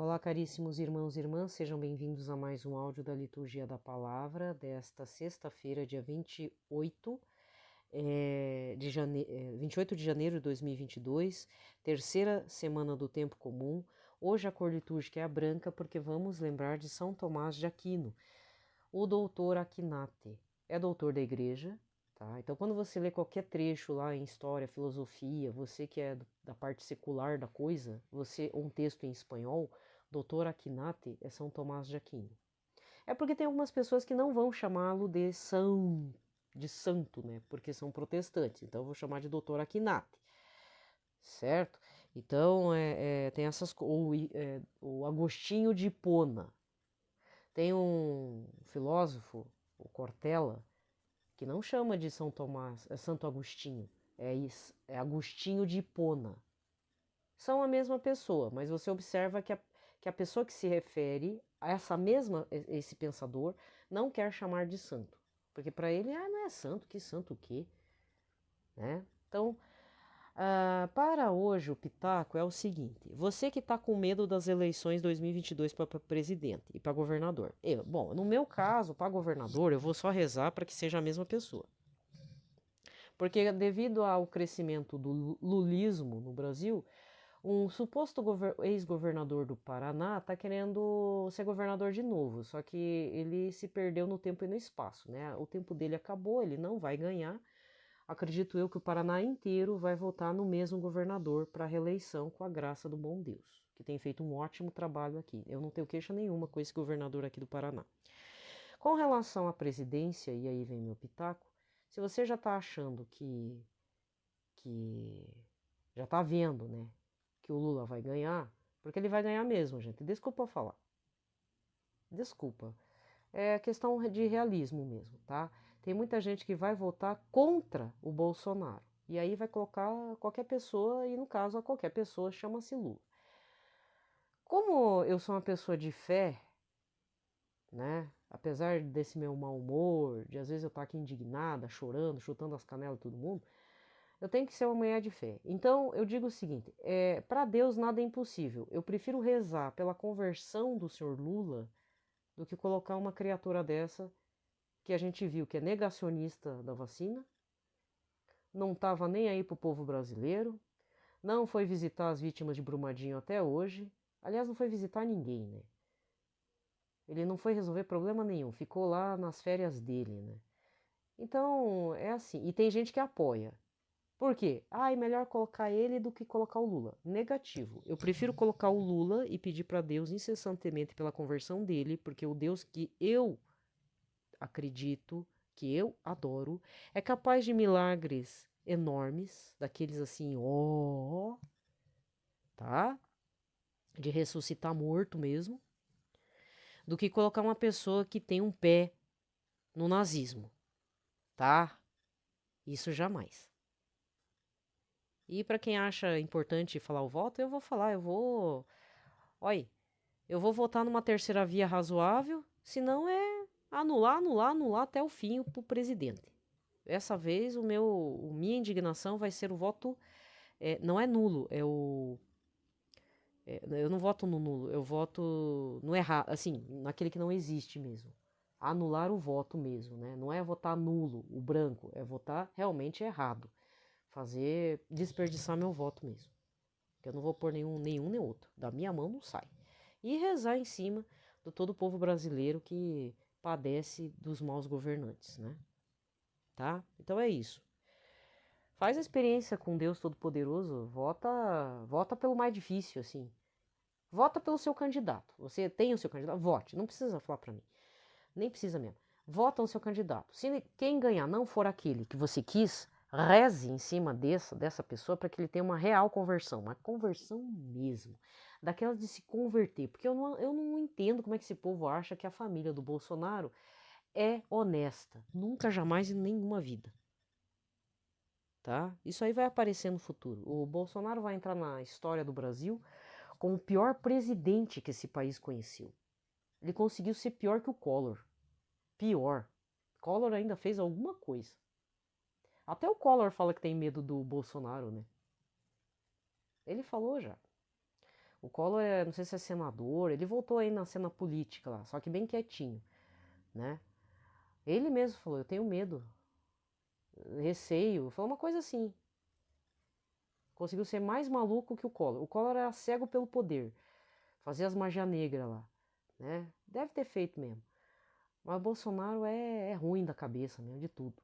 Olá, caríssimos irmãos e irmãs, sejam bem-vindos a mais um áudio da Liturgia da Palavra desta sexta-feira, dia 28 de janeiro de 2022, terceira semana do Tempo Comum. Hoje a cor litúrgica é a branca porque vamos lembrar de São Tomás de Aquino, o doutor Aquinate. É doutor da Igreja, tá? Então, quando você lê qualquer trecho lá em história, filosofia, você que é da parte secular da coisa, um texto em espanhol, doutor Aquinate é São Tomás de Aquino. É porque tem algumas pessoas que não vão chamá-lo de santo, né? Porque são protestantes. Então, eu vou chamar de doutor Aquinate, certo? Então, tem essas o Agostinho de Hipona. Tem um filósofo, o Cortella, que não chama de São Tomás, é Santo Agostinho, é Agostinho de Hipona. São a mesma pessoa, mas você observa que a pessoa que se refere a esse pensador, não quer chamar de santo. Porque para ele, não é santo o quê? Né? Então, para hoje, o pitaco é o seguinte: você que está com medo das eleições 2022 para presidente e para governador. Bom, no meu caso, para governador, eu vou só rezar para que seja a mesma pessoa. Porque devido ao crescimento do lulismo no Brasil, um suposto ex-governador do Paraná está querendo ser governador de novo, só que ele se perdeu no tempo e no espaço, né? O tempo dele acabou, ele não vai ganhar. Acredito eu que o Paraná inteiro vai votar no mesmo governador para a reeleição, com a graça do bom Deus, que tem feito um ótimo trabalho aqui. Eu não tenho queixa nenhuma com esse governador aqui do Paraná. Com relação à presidência, e aí vem meu pitaco, se você já está achando que já está vendo, né, que o Lula vai ganhar, porque ele vai ganhar mesmo, gente. Desculpa falar. Desculpa. É questão de realismo mesmo, tá? Tem muita gente que vai votar contra o Bolsonaro. E aí vai colocar qualquer pessoa, e no caso, a qualquer pessoa chama-se Lula. Como eu sou uma pessoa de fé, né? Apesar desse meu mau humor, de às vezes eu estar aqui indignada, chorando, chutando as canelas de todo mundo, eu tenho que ser uma mulher de fé. Então eu digo o seguinte: para Deus nada é impossível. Eu prefiro rezar pela conversão do senhor Lula do que colocar uma criatura dessa que a gente viu que é negacionista da vacina, não estava nem aí pro povo brasileiro, não foi visitar as vítimas de Brumadinho até hoje. Aliás, não foi visitar ninguém, né? Ele não foi resolver problema nenhum, ficou lá nas férias dele, né? Então, é assim. E tem gente que apoia. Por quê? É melhor colocar ele do que colocar o Lula. Negativo. Eu prefiro colocar o Lula e pedir para Deus incessantemente pela conversão dele, porque o Deus que eu acredito, que eu adoro, é capaz de milagres enormes, daqueles assim, tá? De ressuscitar morto mesmo, do que colocar uma pessoa que tem um pé no nazismo, tá? Isso jamais. E para quem acha importante falar o voto, eu vou falar, olha, eu vou votar numa terceira via razoável, senão é anular até o fim pro presidente. Essa vez minha indignação vai ser o voto, não é nulo, eu não voto no nulo, eu voto no errado, assim, naquele que não existe mesmo. Anular o voto mesmo, né? Não é votar nulo, o branco, é votar realmente errado. Desperdiçar meu voto mesmo. Porque eu não vou pôr nenhum nem outro. Da minha mão não sai. E rezar em cima do todo o povo brasileiro que padece dos maus governantes, né? Tá? Então é isso. Faz a experiência com Deus Todo-Poderoso, vota pelo mais difícil, assim. Vota pelo seu candidato. Você tem o seu candidato? Vote. Não precisa falar para mim. Nem precisa mesmo. Vota no seu candidato. Se quem ganhar não for aquele que você quis, reze em cima dessa pessoa para que ele tenha uma real conversão. Uma conversão mesmo. Daquela de se converter. Porque eu não entendo como é que esse povo acha que a família do Bolsonaro é honesta. Nunca, jamais, em nenhuma vida. Tá? Isso aí vai aparecer no futuro. O Bolsonaro vai entrar na história do Brasil como o pior presidente que esse país conheceu. Ele conseguiu ser pior que o Collor. Pior. Collor ainda fez alguma coisa. Até o Collor fala que tem medo do Bolsonaro, né? Ele falou já. O Collor, não sei se é senador, ele voltou aí na cena política lá, só que bem quietinho, né? Ele mesmo falou, eu tenho medo, receio, falou uma coisa assim. Conseguiu ser mais maluco que o Collor. O Collor era cego pelo poder, fazia as magia negra lá, né? Deve ter feito mesmo. Mas o Bolsonaro é ruim da cabeça mesmo, de tudo.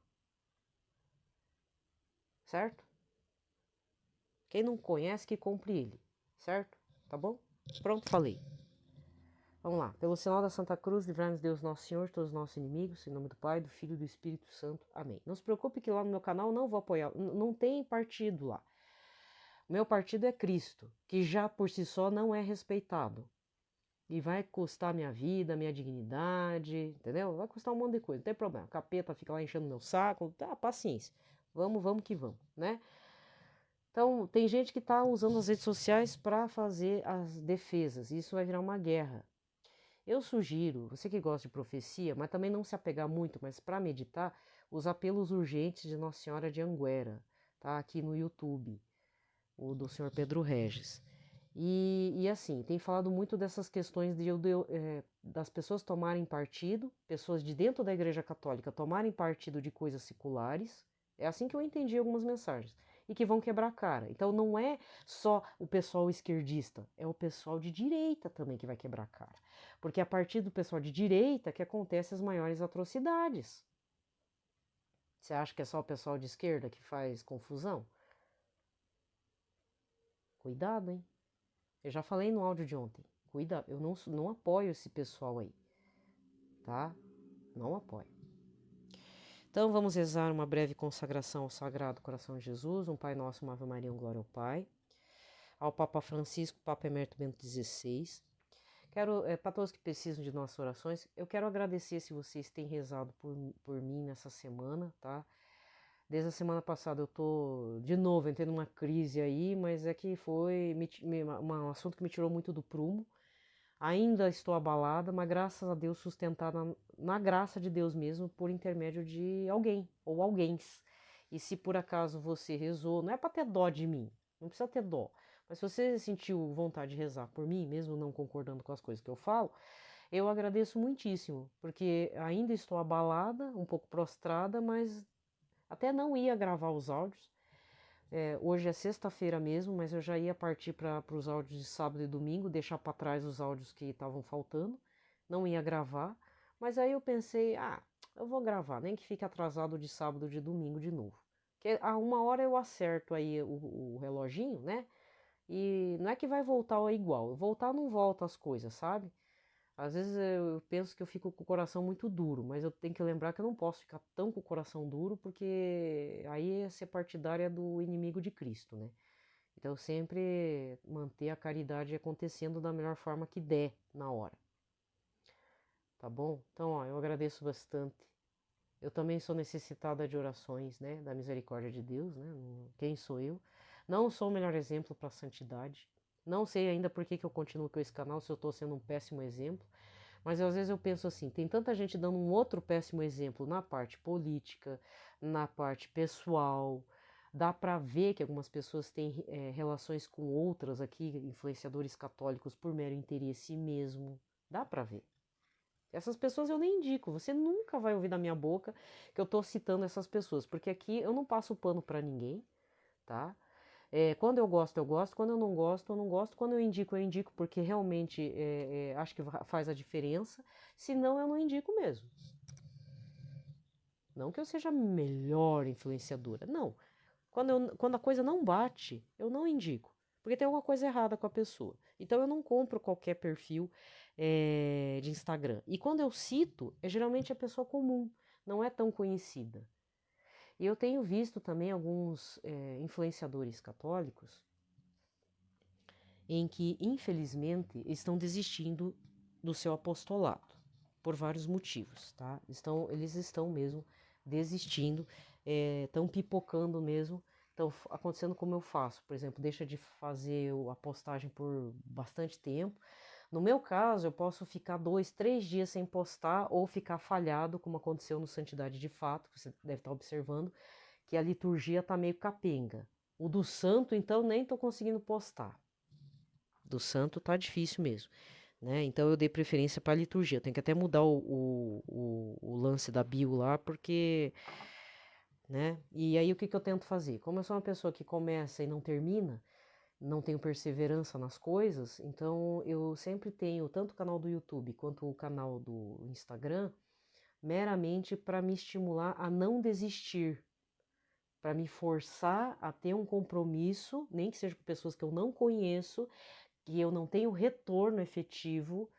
Certo? Quem não conhece, que compre ele. Certo? Tá bom? Pronto, falei. Vamos lá. Pelo sinal da Santa Cruz, livrai-nos Deus Nosso Senhor, todos os nossos inimigos, em nome do Pai, do Filho e do Espírito Santo. Amém. Não se preocupe que lá no meu canal não vou apoiar, não tem partido lá. O meu partido é Cristo, que já por si só não é respeitado. E vai custar minha vida, minha dignidade, entendeu? Vai custar um monte de coisa, não tem problema. O capeta fica lá enchendo meu saco, tá, paciência. Vamos que vamos, né? Então, tem gente que tá usando as redes sociais para fazer as defesas. E isso vai virar uma guerra. Eu sugiro, você que gosta de profecia, mas também não se apegar muito, mas para meditar, os apelos urgentes de Nossa Senhora de Anguera, tá? Aqui no YouTube, o do Senhor Pedro Regis. E assim, tem falado muito dessas questões das pessoas tomarem partido, pessoas de dentro da Igreja Católica tomarem partido de coisas seculares. É assim que eu entendi algumas mensagens. E que vão quebrar a cara. Então não é só o pessoal esquerdista, é o pessoal de direita também que vai quebrar a cara. Porque é a partir do pessoal de direita que acontecem as maiores atrocidades. Você acha que é só o pessoal de esquerda que faz confusão? Cuidado, hein? Eu já falei no áudio de ontem. Cuida, eu não apoio esse pessoal aí, tá? Não apoio. Então vamos rezar uma breve consagração ao Sagrado Coração de Jesus, um Pai Nosso, uma Ave Maria, um Glória ao Pai. Ao Papa Francisco, Papa Emérito Bento XVI. Quero, para todos que precisam de nossas orações, eu quero agradecer se vocês têm rezado por mim nessa semana, tá? Desde a semana passada eu tô, de novo, entrei numa crise aí, mas é que foi um assunto que me tirou muito do prumo. Ainda estou abalada, mas graças a Deus sustentada na graça de Deus mesmo, por intermédio de alguém ou alguéms. E se por acaso você rezou, não é para ter dó de mim, não precisa ter dó. Mas se você sentiu vontade de rezar por mim, mesmo não concordando com as coisas que eu falo, eu agradeço muitíssimo, porque ainda estou abalada, um pouco prostrada, mas até não ia gravar os áudios. Hoje é sexta-feira mesmo, mas eu já ia partir para os áudios de sábado e domingo, deixar para trás os áudios que estavam faltando, não ia gravar, mas aí eu pensei, eu vou gravar, nem que fique atrasado de sábado e de domingo de novo. Que a uma hora eu acerto aí o reloginho, né? E não é que vai voltar igual, voltar não volta as coisas, sabe? Às vezes eu penso que eu fico com o coração muito duro, mas eu tenho que lembrar que eu não posso ficar tão com o coração duro, porque aí é ser partidária do inimigo de Cristo, né? Então sempre manter a caridade acontecendo da melhor forma que der na hora, tá bom? Então, ó, eu agradeço bastante. Eu também sou necessitada de orações, né? Da misericórdia de Deus, né? Quem sou eu? Não sou o melhor exemplo para a santidade. Não sei ainda por que eu continuo com esse canal, se eu estou sendo um péssimo exemplo. Mas às vezes eu penso assim, tem tanta gente dando um outro péssimo exemplo na parte política, na parte pessoal. Dá para ver que algumas pessoas têm relações com outras aqui, influenciadores católicos, por mero interesse mesmo. Dá para ver. Essas pessoas eu nem indico, você nunca vai ouvir da minha boca que eu estou citando essas pessoas, porque aqui eu não passo pano para ninguém, tá? Quando eu gosto, quando eu não gosto, eu não gosto, quando eu indico porque realmente acho que faz a diferença, senão eu não indico mesmo. Não que eu seja a melhor influenciadora, não. Quando a coisa não bate, eu não indico, porque tem alguma coisa errada com a pessoa. Então eu não compro qualquer perfil de Instagram. E quando eu cito, é geralmente a pessoa comum, não é tão conhecida. E eu tenho visto também alguns influenciadores católicos em que, infelizmente, estão desistindo do seu apostolado, por vários motivos, tá? Eles estão mesmo desistindo, estão pipocando mesmo, estão acontecendo como eu faço, por exemplo, deixa de fazer a postagem por bastante tempo. No meu caso, eu posso ficar 2, 3 dias sem postar ou ficar falhado, como aconteceu no Santidade de Fato, que você deve estar observando, que a liturgia está meio capenga. O do santo, então, nem estou conseguindo postar. Do santo tá difícil mesmo, né? Então eu dei preferência para liturgia. Eu tenho que até mudar o lance da bio lá, porque, né? E aí o que eu tento fazer? Como eu sou uma pessoa que começa e não termina, não tenho perseverança nas coisas, então eu sempre tenho tanto o canal do YouTube quanto o canal do Instagram, meramente para me estimular a não desistir, para me forçar a ter um compromisso, nem que seja com pessoas que eu não conheço, que eu não tenho retorno efetivo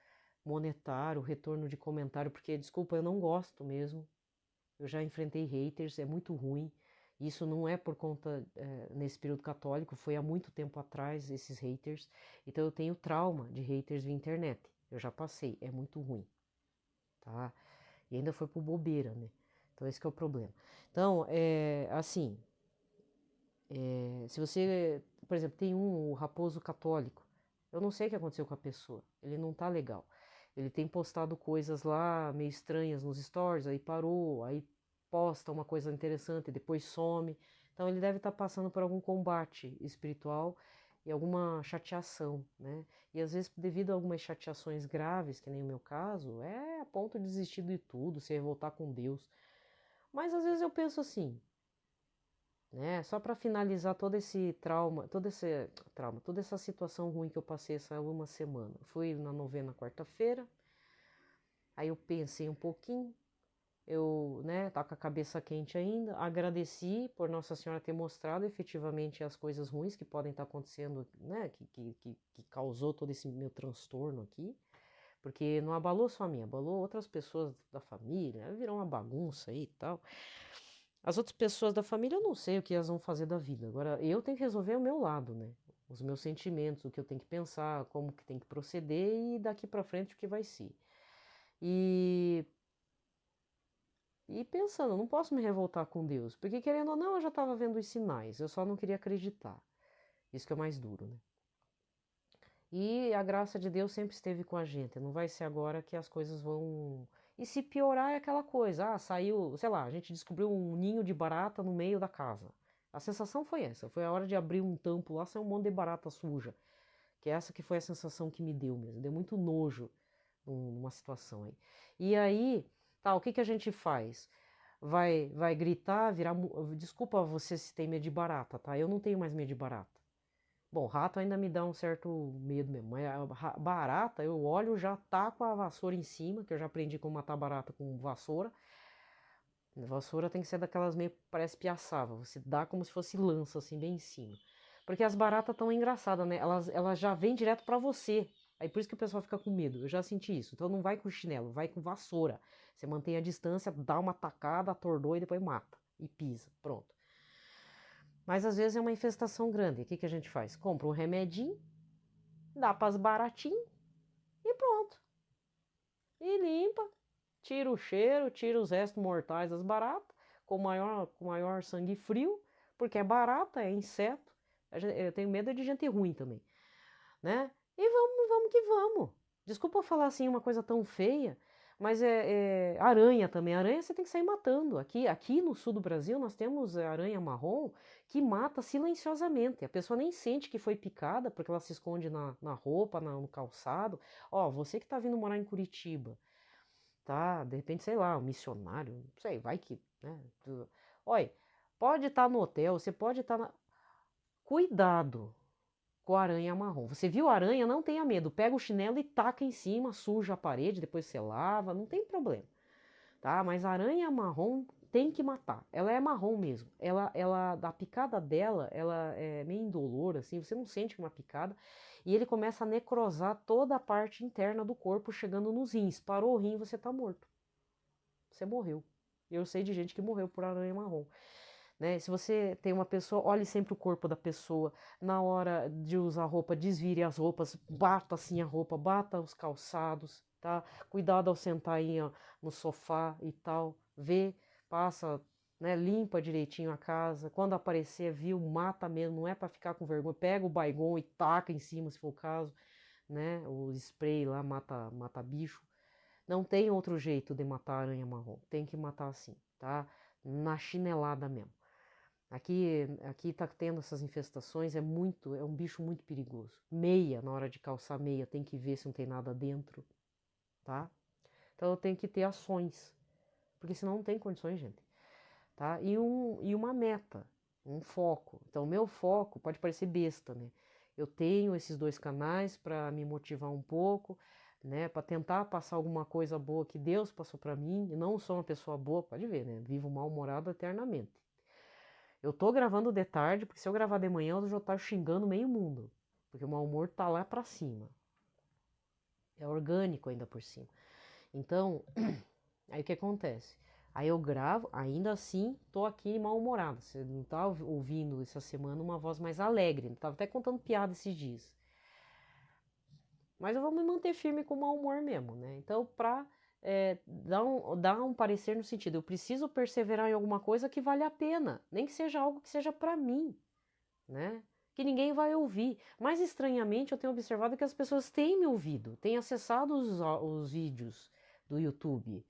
monetário, retorno de comentário, porque, desculpa, eu não gosto mesmo. Eu já enfrentei haters, é muito ruim. Isso não é por conta, nesse período católico, foi há muito tempo atrás, esses haters. Então eu tenho trauma de haters via internet. Eu já passei, é muito ruim, tá? E ainda foi por bobeira, né? Então esse que é o problema. Então, assim, se você, por exemplo, tem o Raposo Católico, eu não sei o que aconteceu com a pessoa, ele não tá legal. Ele tem postado coisas lá meio estranhas nos stories, aí parou, aí posta uma coisa interessante, depois some. Então ele deve estar passando por algum combate espiritual e alguma chateação, né? E às vezes, devido a algumas chateações graves, que nem o meu caso, é a ponto de desistir de tudo, se revoltar com Deus. Mas às vezes eu penso assim, né? Só para finalizar todo esse trauma, toda essa situação ruim que eu passei essa uma semana. Fui na novena quarta-feira, aí eu pensei um pouquinho, eu, né, tá com a cabeça quente ainda, agradeci por Nossa Senhora ter mostrado efetivamente as coisas ruins que podem estar acontecendo, né, que causou todo esse meu transtorno aqui, porque não abalou só a mim, abalou outras pessoas da família, virou uma bagunça aí e tal. As outras pessoas da família, eu não sei o que elas vão fazer da vida. Agora, eu tenho que resolver o meu lado, né? Os meus sentimentos, o que eu tenho que pensar, como que tem que proceder e daqui pra frente o que vai ser. E, e pensando, eu não posso me revoltar com Deus, porque querendo ou não, eu já estava vendo os sinais, eu só não queria acreditar. Isso que é mais duro, né? E a graça de Deus sempre esteve com a gente. Não vai ser agora que as coisas vão. E se piorar é aquela coisa, saiu, sei lá, a gente descobriu um ninho de barata no meio da casa. A sensação foi essa, foi a hora de abrir um tampo lá, saiu um monte de barata suja. Que essa que foi a sensação que me deu mesmo. Deu muito nojo numa situação aí. E aí, tá, o que que a gente faz? Vai gritar, virar. Desculpa você se tem medo de barata, tá? Eu não tenho mais medo de barata. Bom, rato ainda me dá um certo medo mesmo, mas a barata, eu olho, já tá com a vassoura em cima, que eu já aprendi como matar barata com vassoura. A vassoura tem que ser daquelas meio, parece piaçava, você dá como se fosse lança, assim, bem em cima. Porque as baratas tão engraçadas, né? Elas já vêm direto pra você. Aí por isso que o pessoal fica com medo, eu já senti isso. Então não vai com chinelo, vai com vassoura. Você mantém a distância, dá uma tacada, atordoa e depois mata. E pisa, pronto. Mas às vezes é uma infestação grande. O que que a gente faz? Compra um remedinho, dá para as baratinhas e pronto. E limpa, tira o cheiro, tira os restos mortais das baratas, com maior sangue frio, porque é barata, é inseto. Eu tenho medo de gente ruim também, né? E vamos que vamos. Desculpa falar assim uma coisa tão feia, mas é aranha também. Aranha você tem que sair matando. Aqui no sul do Brasil nós temos aranha marrom que mata silenciosamente. A pessoa nem sente que foi picada porque ela se esconde na roupa, no calçado. Ó, você que tá vindo morar em Curitiba, tá? De repente, sei lá, um missionário, não sei, vai que, né? Olha, pode estar no hotel, você pode estar na... Cuidado com a aranha marrom. Você viu a aranha, não tenha medo. Pega o chinelo e taca em cima, suja a parede, depois você lava, não tem problema, tá? Mas a aranha marrom tem que matar. Ela é marrom mesmo. A picada dela, ela é meio indolor, assim, você não sente uma picada. E ele começa a necrosar toda a parte interna do corpo, chegando nos rins. Parou o rim, você tá morto. Você morreu. Eu sei de gente que morreu por aranha marrom. Né? Se você tem uma pessoa, olhe sempre o corpo da pessoa. Na hora de usar roupa, desvire as roupas, bata assim a roupa, bata os calçados, tá? Cuidado ao sentar aí ó, no sofá e tal. Vê, passa, né? Limpa direitinho a casa. Quando aparecer, viu, mata mesmo. Não é para ficar com vergonha. Pega o Baygon e taca em cima, se for o caso, né? O spray lá mata bicho. Não tem outro jeito de matar a aranha marrom. Tem que matar assim, tá? Na chinelada mesmo. Aqui tá tendo essas infestações, é um bicho muito perigoso. Meia, na hora de calçar meia, tem que ver se não tem nada dentro, tá? Então eu tenho que ter ações, porque senão não tem condições, gente, tá? E uma meta, um foco. Então o meu foco pode parecer besta, né? Eu tenho esses 2 canais para me motivar um pouco, né? Para tentar passar alguma coisa boa que Deus passou para mim. E não sou uma pessoa boa, pode ver, né? Vivo mal-humorado eternamente. Eu tô gravando de tarde, porque se eu gravar de manhã, eu já tô xingando meio mundo. Porque o mau humor tá lá pra cima. É orgânico ainda por cima. Então, aí o que acontece? Aí eu gravo, ainda assim, tô aqui mal-humorado. Você não tá ouvindo essa semana uma voz mais alegre. Eu tava até contando piada esses dias. Mas eu vou me manter firme com o mau humor mesmo, né? Então, dar um parecer no sentido, eu preciso perseverar em alguma coisa que vale a pena. Nem que seja algo que seja pra mim, né? Que ninguém vai ouvir. Mas estranhamente eu tenho observado que as pessoas têm me ouvido, têm acessado os vídeos do YouTube.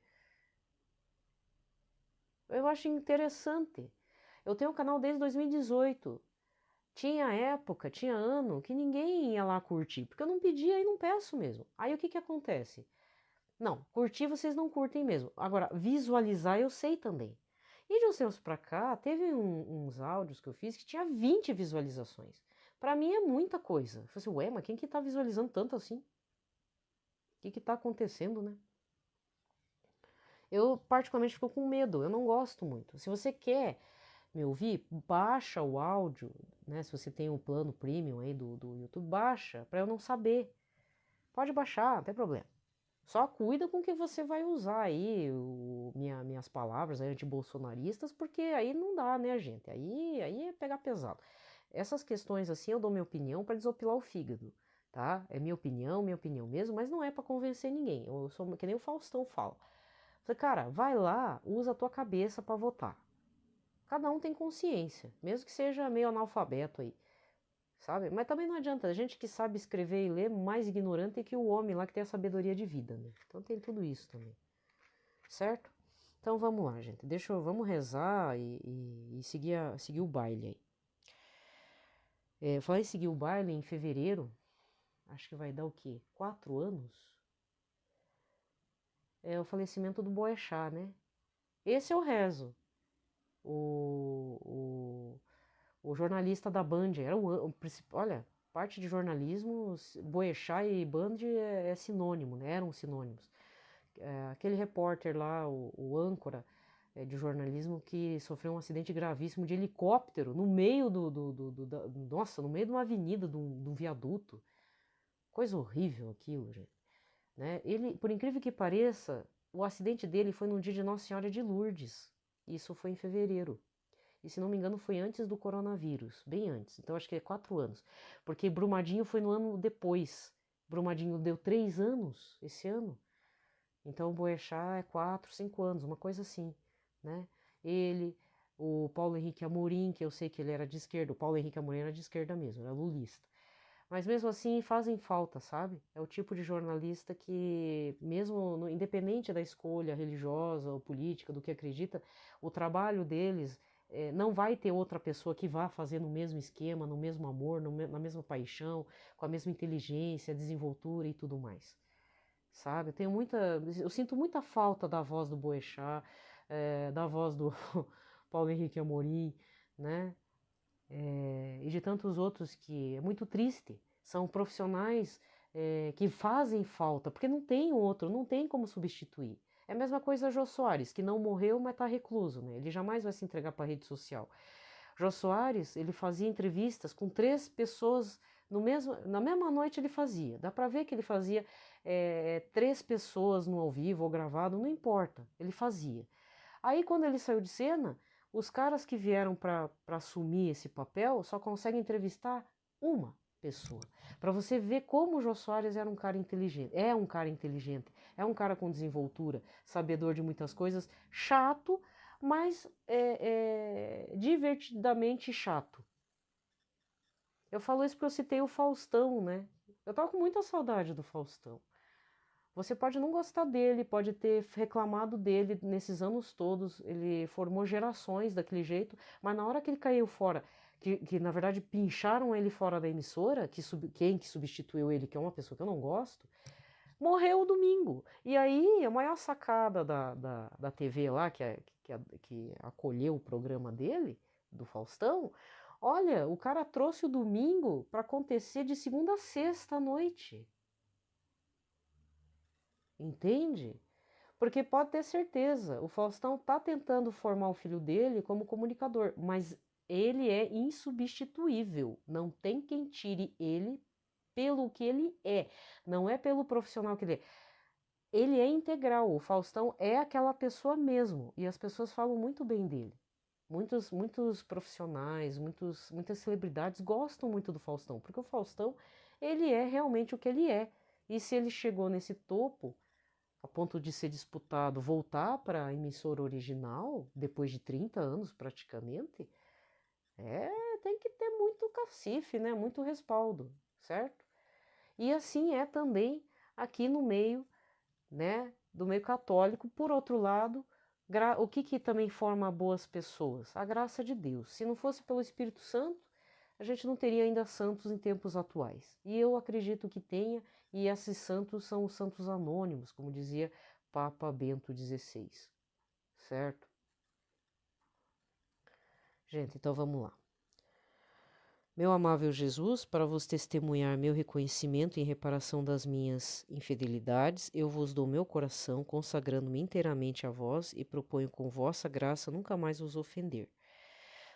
Eu acho interessante. Eu tenho um canal desde 2018. Tinha época, tinha ano que ninguém ia lá curtir, porque eu não pedia e não peço mesmo. Aí o que que acontece? Não, curtir vocês não curtem mesmo. Agora, visualizar eu sei também. E de uns tempos pra cá, teve uns áudios que eu fiz que tinha 20 visualizações. Pra mim é muita coisa. Eu falei assim, ué, mas quem que tá visualizando tanto assim? O que tá acontecendo, né? Eu particularmente fico com medo, eu não gosto muito. Se você quer me ouvir, baixa o áudio, né? Se você tem um plano premium aí do YouTube, baixa, pra eu não saber. Pode baixar, não tem problema. Só cuida com o que você vai usar aí, minhas palavras aí antibolsonaristas, porque aí não dá, né, gente? Aí é pegar pesado. Essas questões assim, eu dou minha opinião para desopilar o fígado, tá? É minha opinião mesmo, mas não é para convencer ninguém. Eu sou que nem o Faustão fala. Falei, cara, vai lá, usa a tua cabeça para votar. Cada um tem consciência, mesmo que seja meio analfabeto aí, sabe? Mas também não adianta, a gente que sabe escrever e ler mais ignorante que o homem lá que tem a sabedoria de vida, né? Então tem tudo isso também, certo? Então vamos lá, gente. Vamos rezar e seguir o baile aí. Eu falei seguir o baile em fevereiro, acho que vai dar o quê? 4 anos? É o falecimento do Boechat, né? Esse eu rezo. O, o jornalista da Band, era o principal. Olha, parte de jornalismo, Boechat e Band é sinônimo, né? Eram sinônimos. Aquele repórter lá, o âncora de jornalismo, que sofreu um acidente gravíssimo de helicóptero no meio nossa, no meio de uma avenida, de um viaduto. Coisa horrível aquilo, gente. Né? Ele, por incrível que pareça, o acidente dele foi num dia de Nossa Senhora de Lourdes. Isso foi em fevereiro. E se não me engano, foi antes do coronavírus, bem antes. Então acho que é 4 anos. Porque Brumadinho foi no ano depois. Brumadinho deu 3 anos esse ano. Então o Boechat é 4, 5 anos, uma coisa assim, né? Ele, o Paulo Henrique Amorim, que eu sei que ele era de esquerda, o Paulo Henrique Amorim era de esquerda mesmo, era lulista. Mas mesmo assim fazem falta, sabe? É o tipo de jornalista que, mesmo independente da escolha religiosa ou política, do que acredita, o trabalho deles não vai ter outra pessoa que vá fazer no mesmo esquema, no mesmo amor, na mesma paixão, com a mesma inteligência, desenvoltura e tudo mais. Sabe? Eu sinto muita falta da voz do Boechat, da voz do Paulo Henrique Amorim, né? E de tantos outros que é muito triste. São profissionais que fazem falta, porque não tem outro, não tem como substituir. É a mesma coisa Jô Soares, que não morreu, mas está recluso, né? Ele jamais vai se entregar para a rede social. Jô Soares, ele fazia entrevistas com 3 pessoas na mesma noite ele fazia. Dá para ver que ele fazia 3 pessoas no ao vivo ou gravado, não importa, ele fazia. Aí quando ele saiu de cena, os caras que vieram para assumir esse papel só conseguem entrevistar uma pessoa. Para você ver como o Jô Soares era um cara inteligente. É um cara inteligente, é um cara com desenvoltura, sabedor de muitas coisas, chato, mas divertidamente chato. Eu falo isso porque eu citei o Faustão, né? Eu tava com muita saudade do Faustão. Você pode não gostar dele, pode ter reclamado dele nesses anos todos, ele formou gerações daquele jeito, mas na hora que ele caiu fora, que na verdade pincharam ele fora da emissora, quem que substituiu ele, que é uma pessoa que eu não gosto, morreu domingo. E aí, a maior sacada da TV lá, que acolheu o programa dele, do Faustão, olha, o cara trouxe o domingo para acontecer de segunda a sexta à noite. Entende? Porque pode ter certeza, o Faustão está tentando formar o filho dele como comunicador, mas ele é insubstituível. Não tem quem tire ele pelo que ele é, não é pelo profissional que ele é. Ele é integral, o Faustão é aquela pessoa mesmo, e as pessoas falam muito bem dele. Muitos profissionais, muitas celebridades gostam muito do Faustão, porque o Faustão, ele é realmente o que ele é. E se ele chegou nesse topo, a ponto de ser disputado, voltar para a emissora original, depois de 30 anos praticamente, tem que ter muito cacife, né? Muito respaldo, certo? E assim é também aqui no meio, né, do meio católico. Por outro lado, o que também forma boas pessoas? A graça de Deus. Se não fosse pelo Espírito Santo, a gente não teria ainda santos em tempos atuais. E eu acredito que tenha, e esses santos são os santos anônimos, como dizia Papa Bento XVI, certo? Gente, então vamos lá. Meu amável Jesus, para vos testemunhar meu reconhecimento em reparação das minhas infidelidades, eu vos dou meu coração, consagrando-me inteiramente a vós e proponho com vossa graça nunca mais vos ofender.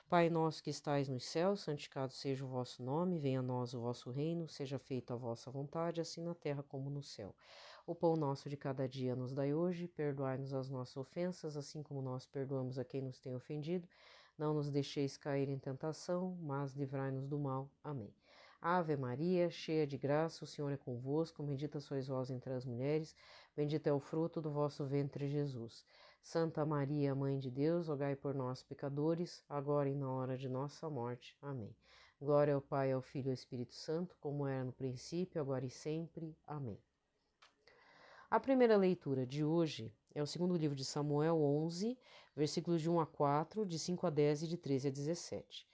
Pai nosso que estais nos céus, santificado seja o vosso nome, venha a nós o vosso reino, seja feita a vossa vontade, assim na terra como no céu. O pão nosso de cada dia nos dai hoje, perdoai-nos as nossas ofensas, assim como nós perdoamos a quem nos tem ofendido. Não nos deixeis cair em tentação, mas livrai-nos do mal. Amém. Ave Maria, cheia de graça, o Senhor é convosco, bendita sois vós entre as mulheres, bendito é o fruto do vosso ventre, Jesus. Santa Maria, Mãe de Deus, rogai por nós, pecadores, agora e na hora de nossa morte. Amém. Glória ao Pai, ao Filho e ao Espírito Santo, como era no princípio, agora e sempre. Amém. A primeira leitura de hoje é o segundo livro de Samuel 11, versículos de 1 a 4, de 5 a 10 e de 13 a 17.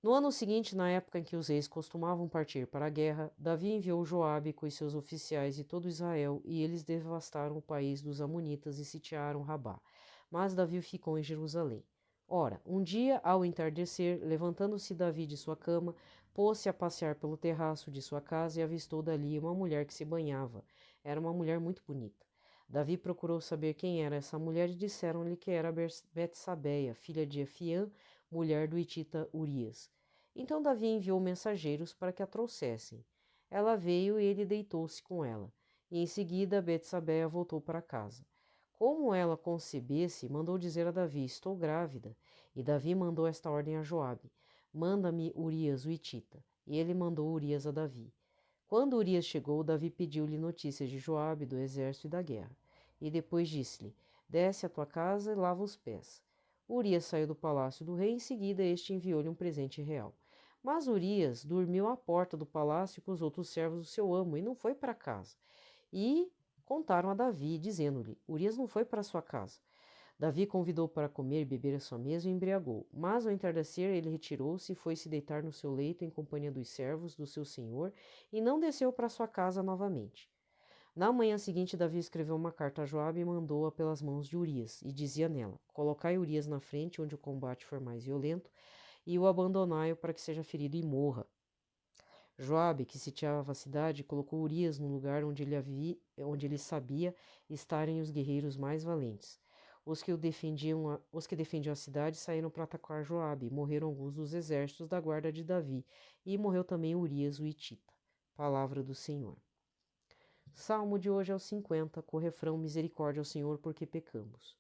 No ano seguinte, na época em que os reis costumavam partir para a guerra, Davi enviou Joabe com os seus oficiais e todo Israel, e eles devastaram o país dos amonitas e sitiaram Rabá. Mas Davi ficou em Jerusalém. Ora, um dia, ao entardecer, levantando-se Davi de sua cama, pôs-se a passear pelo terraço de sua casa e avistou dali uma mulher que se banhava. Era uma mulher muito bonita. Davi procurou saber quem era essa mulher e disseram-lhe que era Betsabeia, filha de Efiã, mulher do hitita Urias. Então Davi enviou mensageiros para que a trouxessem. Ela veio e ele deitou-se com ela. E em seguida Betsabeia voltou para casa. Como ela concebesse, mandou dizer a Davi: estou grávida. E Davi mandou esta ordem a Joabe: manda-me Urias o hitita. E ele mandou Urias a Davi. Quando Urias chegou, Davi pediu-lhe notícias de Joabe, do exército e da guerra. E depois disse-lhe: desce à tua casa e lava os pés. Urias saiu do palácio do rei, em seguida este enviou-lhe um presente real. Mas Urias dormiu à porta do palácio com os outros servos do seu amo e não foi para casa. E contaram a Davi, dizendo-lhe: Urias não foi para sua casa. Davi convidou para comer e beber à sua mesa e o embriagou. Mas ao entardecer ele retirou-se e foi se deitar no seu leito em companhia dos servos do seu senhor e não desceu para sua casa novamente. Na manhã seguinte, Davi escreveu uma carta a Joabe e mandou-a pelas mãos de Urias, e dizia nela: colocai Urias na frente, onde o combate for mais violento, e o abandonai para que seja ferido e morra. Joabe, que sitiava a cidade, colocou Urias no lugar onde ele sabia estarem os guerreiros mais valentes. Os que defendiam a cidade saíram para atacar Joabe, e morreram alguns dos exércitos da guarda de Davi, e morreu também Urias o hitita. Palavra do Senhor. Salmo de hoje é o 50, com o refrão: misericórdia ao Senhor, porque pecamos.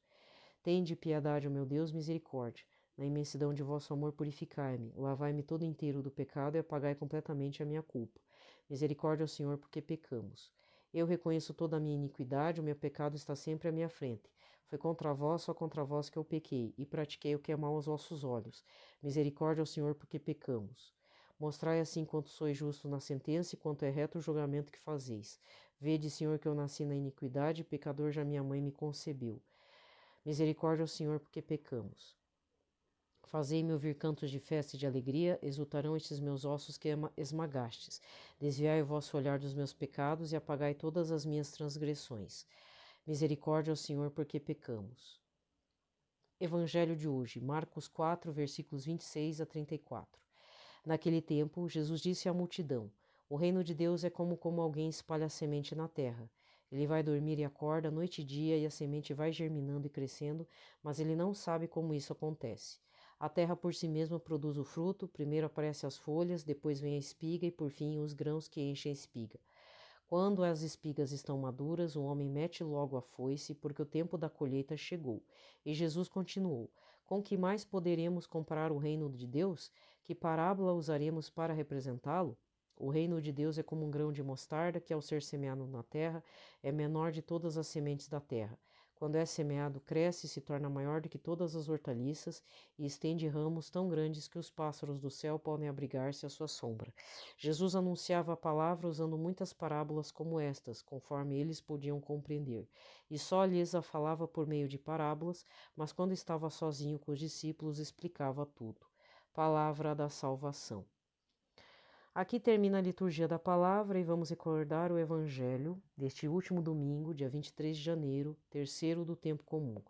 Tende piedade, ó meu Deus, misericórdia. Na imensidão de vosso amor purificai-me, lavai-me todo inteiro do pecado e apagai completamente a minha culpa. Misericórdia ao Senhor, porque pecamos. Eu reconheço toda a minha iniquidade, o meu pecado está sempre à minha frente. Foi contra vós, só contra vós que eu pequei, e pratiquei o que é mal aos vossos olhos. Misericórdia ao Senhor, porque pecamos. Mostrai assim quanto sois justos na sentença e quanto é reto o julgamento que fazeis. Vede, Senhor, que eu nasci na iniquidade, pecador já minha mãe me concebeu. Misericórdia ao Senhor, porque pecamos. Fazei-me ouvir cantos de festa e de alegria, exultarão estes meus ossos que esmagastes. Desviai o vosso olhar dos meus pecados e apagai todas as minhas transgressões. Misericórdia ao Senhor, porque pecamos. Evangelho de hoje, Marcos 4, versículos 26 a 34. Naquele tempo, Jesus disse à multidão: O reino de Deus é como alguém espalha a semente na terra. Ele vai dormir e acorda noite e dia, e a semente vai germinando e crescendo, mas ele não sabe como isso acontece. A terra por si mesma produz o fruto, primeiro aparecem as folhas, depois vem a espiga e por fim os grãos que enchem a espiga. Quando as espigas estão maduras, o homem mete logo a foice, porque o tempo da colheita chegou. E Jesus continuou: Com que mais poderemos comparar o reino de Deus? Que parábola usaremos para representá-lo? O reino de Deus é como um grão de mostarda que, ao ser semeado na terra, é menor de todas as sementes da terra. Quando é semeado, cresce e se torna maior do que todas as hortaliças e estende ramos tão grandes que os pássaros do céu podem abrigar-se à sua sombra. Jesus anunciava a palavra usando muitas parábolas como estas, conforme eles podiam compreender, e só lhes a falava por meio de parábolas, mas quando estava sozinho com os discípulos explicava tudo. Palavra da salvação. Aqui termina a liturgia da palavra e vamos recordar o evangelho deste último domingo, dia 23 de janeiro, terceiro do tempo comum.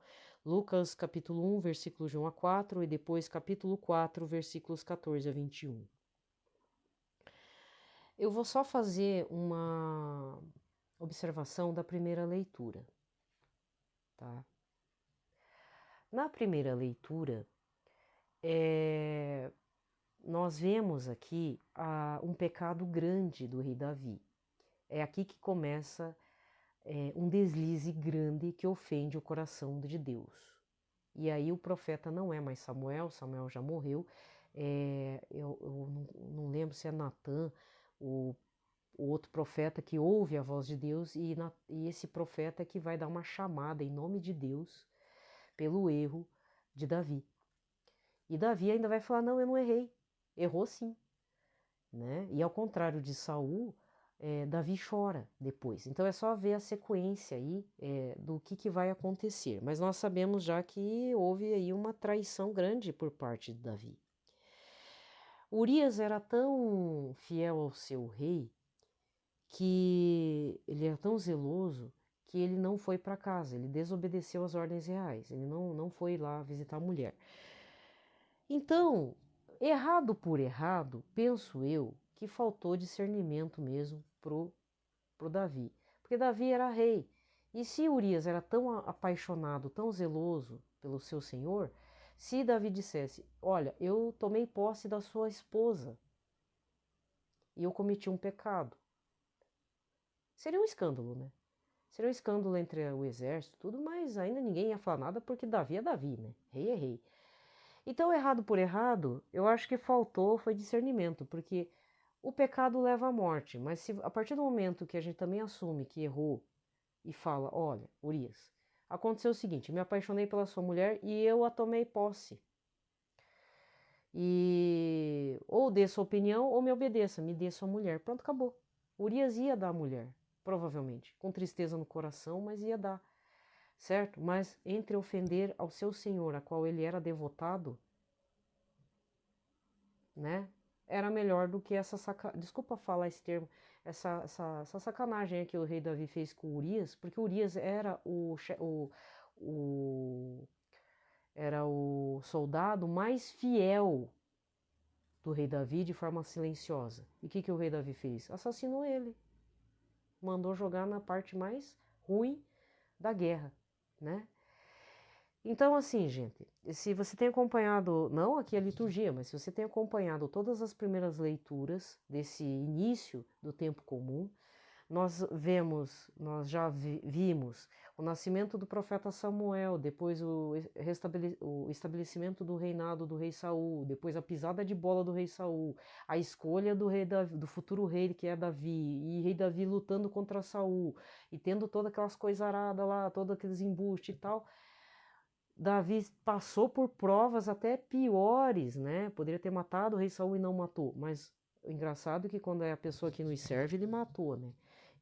Lucas capítulo 1, versículos de 1 a 4 e depois capítulo 4, versículos 14 a 21. Eu vou só fazer uma observação da primeira leitura, tá? Na primeira leitura, nós vemos aqui um pecado grande do rei Davi. É aqui que começa um deslize grande que ofende o coração de Deus. E aí o profeta não é mais Samuel, Samuel já morreu. Eu não lembro se é Natã, o outro profeta que ouve a voz de Deus, e esse profeta é que vai dar uma chamada em nome de Deus pelo erro de Davi. E Davi ainda vai falar: não, eu não errei. Errou sim, né? E ao contrário de Saul, Davi chora depois. Então é só ver a sequência aí do que vai acontecer. Mas nós sabemos já que houve aí uma traição grande por parte de Davi. Urias era tão fiel ao seu rei que ele era tão zeloso que ele não foi para casa, ele desobedeceu às ordens reais, ele não foi lá visitar a mulher. Então, errado por errado, penso eu que faltou discernimento mesmo pro Davi, porque Davi era rei, e se Urias era tão apaixonado, tão zeloso pelo seu senhor, se Davi dissesse: olha, eu tomei posse da sua esposa e eu cometi um pecado, seria um escândalo, né? Seria um escândalo entre o exército, tudo, mas ainda ninguém ia falar nada porque Davi é Davi, né? Rei é rei. Então, errado por errado, eu acho que faltou foi discernimento, porque o pecado leva à morte, mas se a partir do momento que a gente também assume que errou e fala: olha, Urias, aconteceu o seguinte, me apaixonei pela sua mulher e eu a tomei posse. E ou dê sua opinião ou me obedeça, me dê sua mulher. Pronto, acabou. Urias ia dar a mulher, provavelmente, com tristeza no coração, mas ia dar, certo? Mas entre ofender ao seu senhor, a qual ele era devotado, né? Era melhor do que essa desculpa falar esse termo, essa sacanagem que o rei Davi fez com Urias, porque Urias era era o soldado mais fiel do rei Davi de forma silenciosa. E o que o rei Davi fez? Assassinou ele. Mandou jogar na parte mais ruim da guerra, né? Então, assim, gente, se você tem acompanhado, não aqui a liturgia, mas se você tem acompanhado todas as primeiras leituras desse início do tempo comum, nós já vimos o nascimento do profeta Samuel, depois o estabelecimento do reinado do rei Saul, depois a pisada de bola do rei Saul, a escolha do do futuro rei que é Davi, e rei Davi lutando contra Saul, e tendo todas aquelas coisaradas lá, todos aqueles embustes e tal. Davi passou por provas até piores, né? Poderia ter matado o rei Saul e não matou, mas o engraçado é que quando é a pessoa que nos serve, ele matou, né?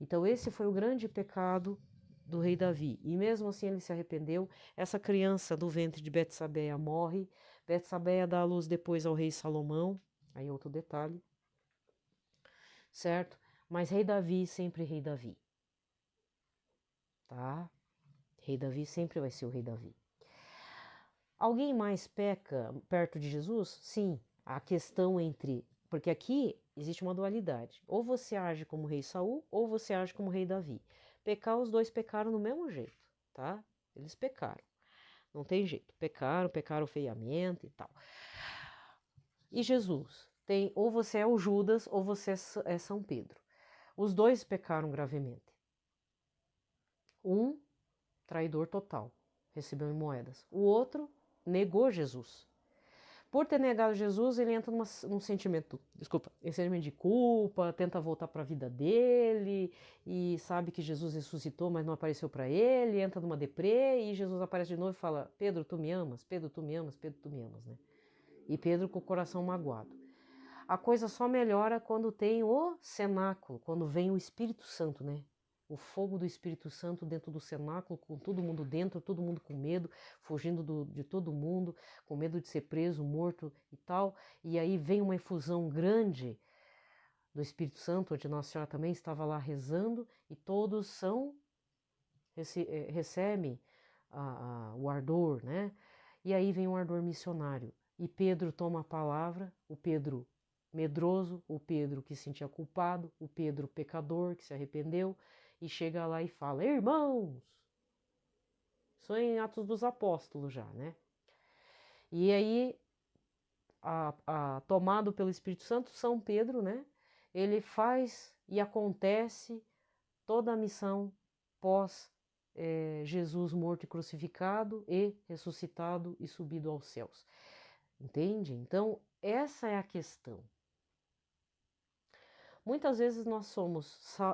Então esse foi o grande pecado do rei Davi. E mesmo assim ele se arrependeu. Essa criança do ventre de Betsabeia morre. Betsabeia dá a luz depois ao rei Salomão. Aí outro detalhe, certo? Mas rei Davi, sempre rei Davi, tá? Rei Davi sempre vai ser o rei Davi. Alguém mais peca perto de Jesus? Sim. A questão entre... Porque aqui existe uma dualidade. Ou você age como rei Saul, ou você age como rei Davi. Pecar, os dois pecaram do mesmo jeito, tá? Eles pecaram. Não tem jeito. Pecaram feiamente e tal. E Jesus? Tem, ou você é o Judas, ou você é São Pedro. Os dois pecaram gravemente. Um, traidor total, recebeu em moedas. O outro, negou Jesus. Por ter negado Jesus, ele entra num sentimento, um sentimento de culpa, tenta voltar para a vida dele e sabe que Jesus ressuscitou, mas não apareceu para ele, entra numa deprê e Jesus aparece de novo e fala: Pedro, tu me amas? Pedro, tu me amas? Pedro, tu me amas, né? E Pedro com o coração magoado. A coisa só melhora quando tem o cenáculo, quando vem o Espírito Santo, né? O fogo do Espírito Santo dentro do cenáculo, com todo mundo dentro, todo mundo com medo, fugindo de todo mundo, com medo de ser preso, morto e tal. E aí vem uma efusão grande do Espírito Santo, onde Nossa Senhora também estava lá rezando, e todos recebem o ardor, né? E aí vem um ardor missionário. E Pedro toma a palavra, o Pedro medroso, o Pedro que se sentia culpado, o Pedro pecador que se arrependeu, e chega lá e fala: irmãos! Isso é em Atos dos Apóstolos já, né? E aí, tomado pelo Espírito Santo, São Pedro, né? Ele faz e acontece toda a missão pós Jesus morto e crucificado e ressuscitado e subido aos céus. Entende? Então, essa é a questão. Muitas vezes nós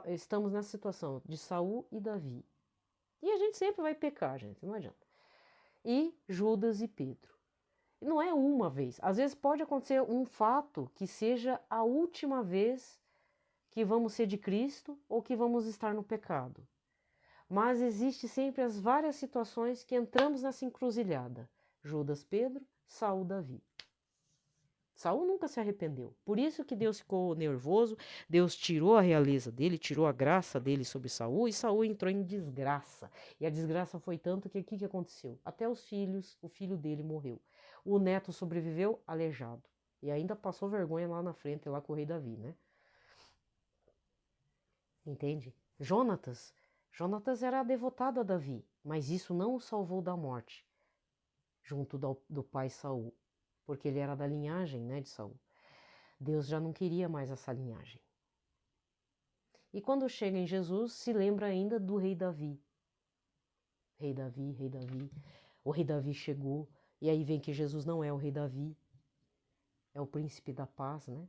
estamos nessa situação de Saul e Davi. E a gente sempre vai pecar, gente, não adianta. E Judas e Pedro. E não é uma vez. Às vezes pode acontecer um fato que seja a última vez que vamos ser de Cristo ou que vamos estar no pecado. Mas existe sempre as várias situações que entramos nessa encruzilhada. Judas, Pedro, Saul, Davi. Saul nunca se arrependeu. Por isso que Deus ficou nervoso, Deus tirou a realeza dele, tirou a graça dele sobre Saul, e Saul entrou em desgraça. E a desgraça foi tanto que o que aconteceu? Até o filho dele morreu. O neto sobreviveu aleijado. E ainda passou vergonha lá na frente, lá com o rei Davi, né? Entende? Jonatas era devotado a Davi, mas isso não o salvou da morte, junto do pai Saul, porque ele era da linhagem, né, de Saul. Deus já não queria mais essa linhagem. E quando chega em Jesus, se lembra ainda do rei Davi. Rei Davi, rei Davi. O rei Davi chegou, e aí vem que Jesus não é o rei Davi, é o príncipe da paz, né?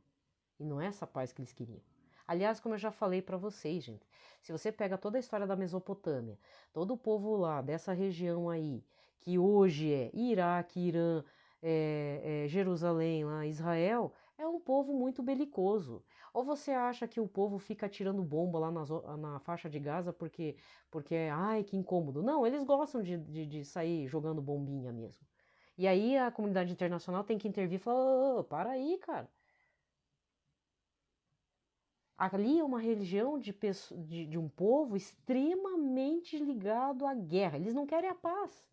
E não é essa paz que eles queriam. Aliás, como eu já falei para vocês, gente, se você pega toda a história da Mesopotâmia, todo o povo lá, dessa região aí, que hoje é Iraque, Irã, Jerusalém, lá, Israel, é um povo muito belicoso. Ou você acha que o povo fica atirando bomba lá na faixa de Gaza porque ai, que incômodo. Não, eles gostam de sair jogando bombinha mesmo. E aí a comunidade internacional tem que intervir e falar: "Ô, para aí, cara. Ali é uma religião de um povo extremamente ligado à guerra. Eles não querem a paz.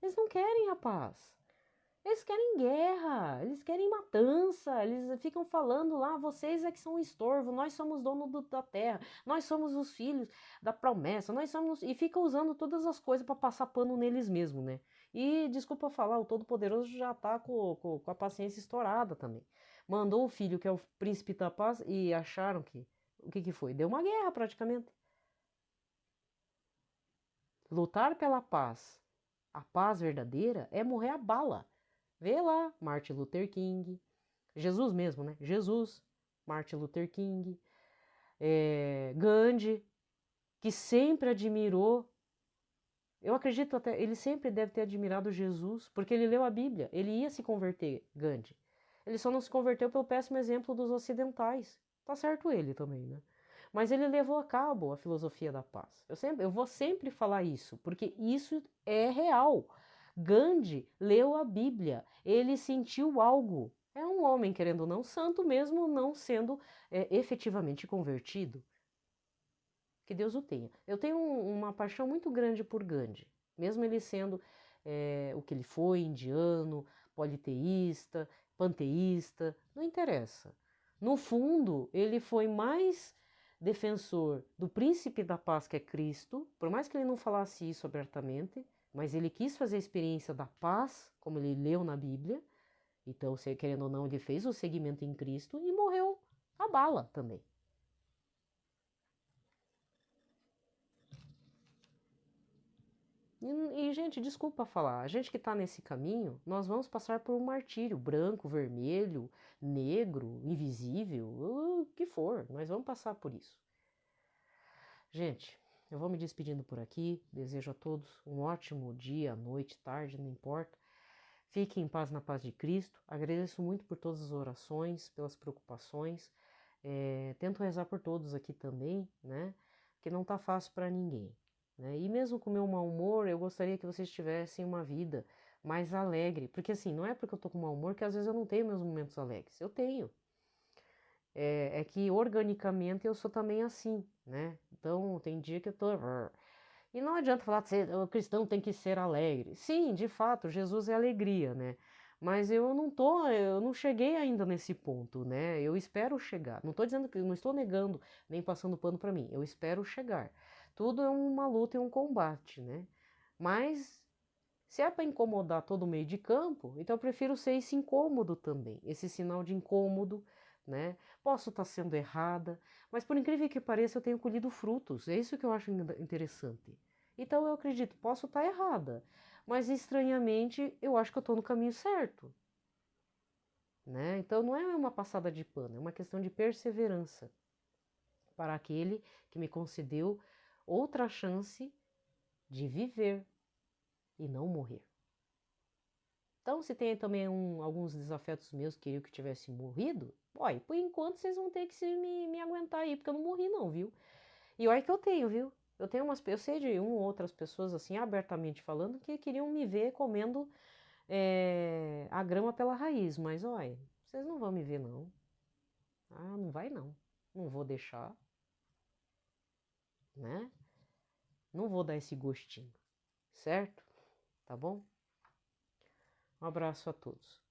Eles não querem a paz. Eles querem guerra, eles querem matança, eles ficam falando lá, vocês é que são um estorvo, nós somos donos da terra, nós somos os filhos da promessa, nós somos... E ficam usando todas as coisas para passar pano neles mesmos, né? E, desculpa falar, o Todo-Poderoso já tá com a paciência estourada também. Mandou o filho, que é o príncipe da paz, e acharam que... O que foi? Deu uma guerra, praticamente. Lutar pela paz, a paz verdadeira, é morrer a bala. Vê lá, Martin Luther King, Jesus mesmo, né? Jesus, Martin Luther King, Gandhi, que sempre admirou, eu acredito até, ele sempre deve ter admirado Jesus, porque ele leu a Bíblia, ele ia se converter, Gandhi. Ele só não se converteu pelo péssimo exemplo dos ocidentais. Tá certo ele também, né? mas ele levou a cabo a filosofia da paz. Eu vou sempre falar isso, porque isso é real. Gandhi leu a Bíblia, ele sentiu algo. É um homem, querendo ou não, santo, mesmo não sendo efetivamente convertido. Que Deus o tenha. Eu tenho uma paixão muito grande por Gandhi, mesmo ele sendo o que ele foi, indiano, politeísta, panteísta, não interessa. No fundo, ele foi mais defensor do príncipe da paz que é Cristo, por mais que ele não falasse isso abertamente, mas ele quis fazer a experiência da paz, como ele leu na Bíblia. Então, querendo ou não, ele fez o seguimento em Cristo e morreu a bala também. Gente, desculpa falar, a gente que está nesse caminho, nós vamos passar por um martírio branco, vermelho, negro, invisível, o que for, nós vamos passar por isso. Gente, eu vou me despedindo por aqui, desejo a todos um ótimo dia, noite, tarde, não importa. Fiquem em paz na paz de Cristo, agradeço muito por todas as orações, pelas preocupações, tento rezar por todos aqui também, né, que não tá fácil para ninguém. Né? E mesmo com o meu mau humor, eu gostaria que vocês tivessem uma vida mais alegre. Porque assim, não é porque eu tô com mau humor que às vezes eu não tenho meus momentos alegres. Eu tenho. É que organicamente eu sou também assim, né? Então tem dia que eu tô. E não adianta falar que o cristão tem que ser alegre. Sim, de fato, Jesus é alegria, né? Mas eu não cheguei ainda nesse ponto, né? Eu espero chegar. Não estou dizendo que não estou negando nem passando pano para mim. Eu espero chegar. Tudo é uma luta e um combate, né? Mas se é para incomodar todo o meio de campo, então eu prefiro ser esse incômodo também, esse sinal de incômodo, né? Posso estar sendo errada, mas por incrível que pareça, eu tenho colhido frutos. É isso que eu acho interessante. Então eu acredito, posso estar errada, mas estranhamente eu acho que eu estou no caminho certo, né? Então não é uma passada de pano, é uma questão de perseverança para aquele que me concedeu outra chance de viver e não morrer. Então, se tem também alguns desafetos meus que eu que tivesse morrido, olha, por enquanto vocês vão ter que me aguentar aí, porque eu não morri não, viu? E olha que eu tenho, viu? Eu sei de outras pessoas assim, abertamente falando, que queriam me ver comendo a grama pela raiz, mas olha, vocês não vão me ver não. Ah, não vai não. Não vou deixar, né? Não vou dar esse gostinho, certo? Tá bom? Um abraço a todos.